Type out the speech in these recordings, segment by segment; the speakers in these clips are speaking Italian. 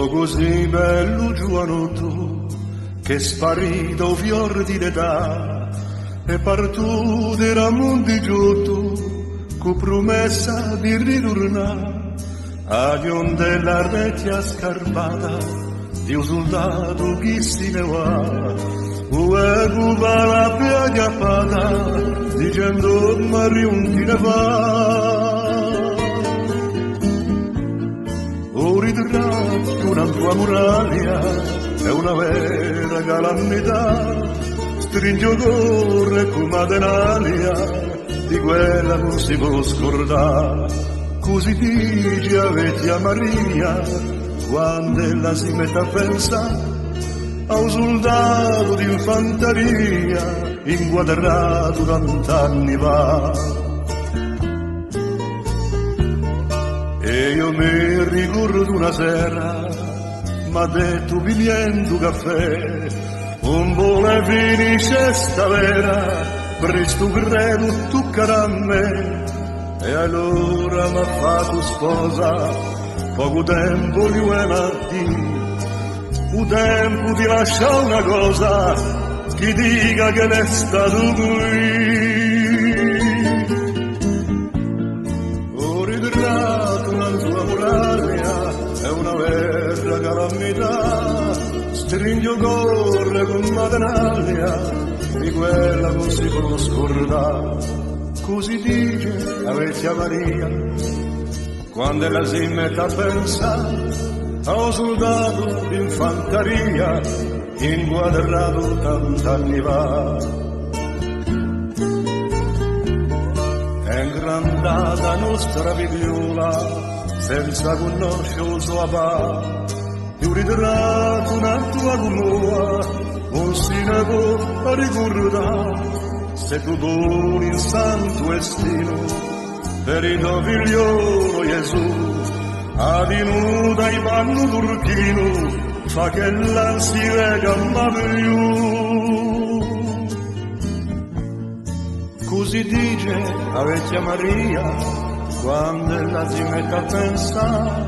Così bello giovanotto che sparì da un fior di età e partù del mondo giotto con promessa di ritornare agli onde della vecchia scarpata di un soldato che si ne va ueva la piaglia pata dicendo Maria un ti ne va o ritratto una tua muraglia è una vera calamità stringo corre come adenalia di quella non si può scordare così dice avete a Maria quando ella si mette a pensare a un soldato di infanteria inquadrato tant'anni fa. E io mi ricordo una sera, m'ha detto pigliendo caffè, un buone finisce sta vera, presto credo toccherà a me. E allora m'ha fatto sposa, poco tempo di venerdì, un tempo di lasciare una cosa, chi dica che l'è stato qui. Ho ritrato una tua muraglia, è una vera calamità, stringo corre con matenaglia, di quella non si può scordare. Così dice la vecchia Maria, quando ella si mette a pensare a un soldato d'infanteria inquadrato tant'anni fa. È ingrandata nostra figliola senza conoscere il suo papà, più ritratto una tua comoa non si ne può ricordare, se tu doni il santo destino per il tuo figliolo Gesù, adinuta i pannu turchino, fa che la si rega ma più. Così dice la vecchia Maria, quando la si mette a pensare,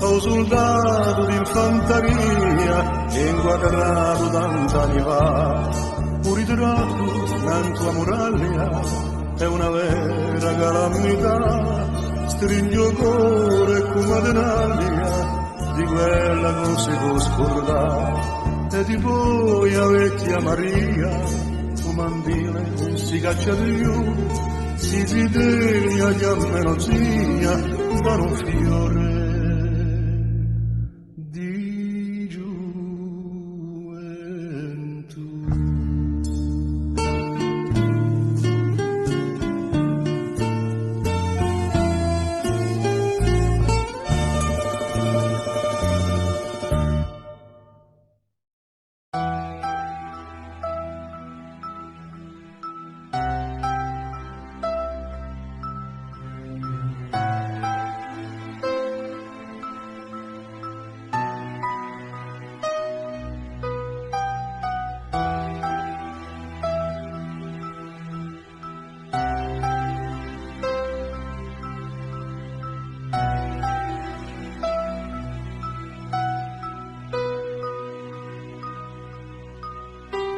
un soldato d'infanteria inquadrato tant'anni fa, un ritratto nella tua muraglia è una vera calamità, stringo il cuore come denaglia di quella non si può scordare, e di poi la vecchia Maria un mandile non si caccia più, si sveglia che a meno zia da un fiore di gioventù.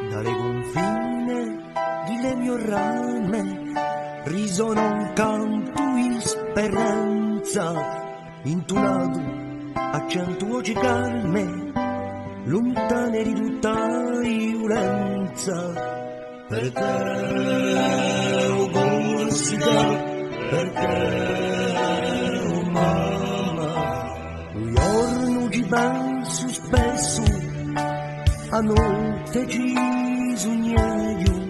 Dalle confine delle mie rame risuona un canto in speranza, intonato a cento voci calme, lontane di tutta violenza. Per te, oh Corsica, per te, oh mamma, un giorno ci penso spesso, a notte ci sognaio,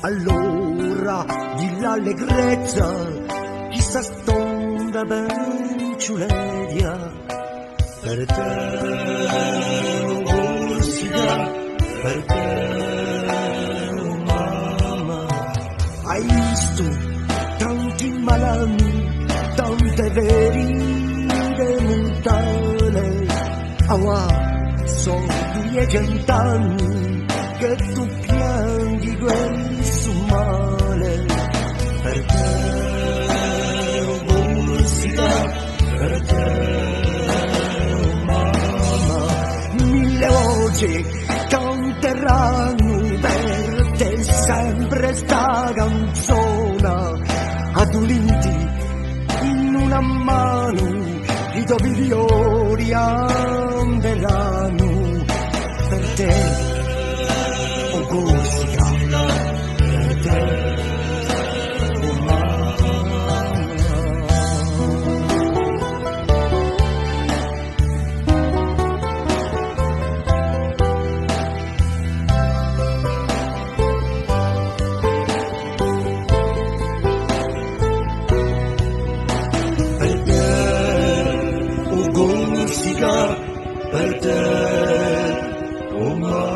allora di l'allegrezza chissà stonda penciuledia. Per te, oh Corsica, per te, oh mamma, hai visto tanti malanni, tante ferite mentali, sono 200 anni che tu piangi questo male. Per te, oh Corsica, per te, oh mamma, 1000 voci canteranno per te sempre sta canzone, aduliti in una mano i tuoi figlioli anderanno. Per te, oh Corsica, per te, oh mamma. Per te, oh Corsica, per te, oh mamma.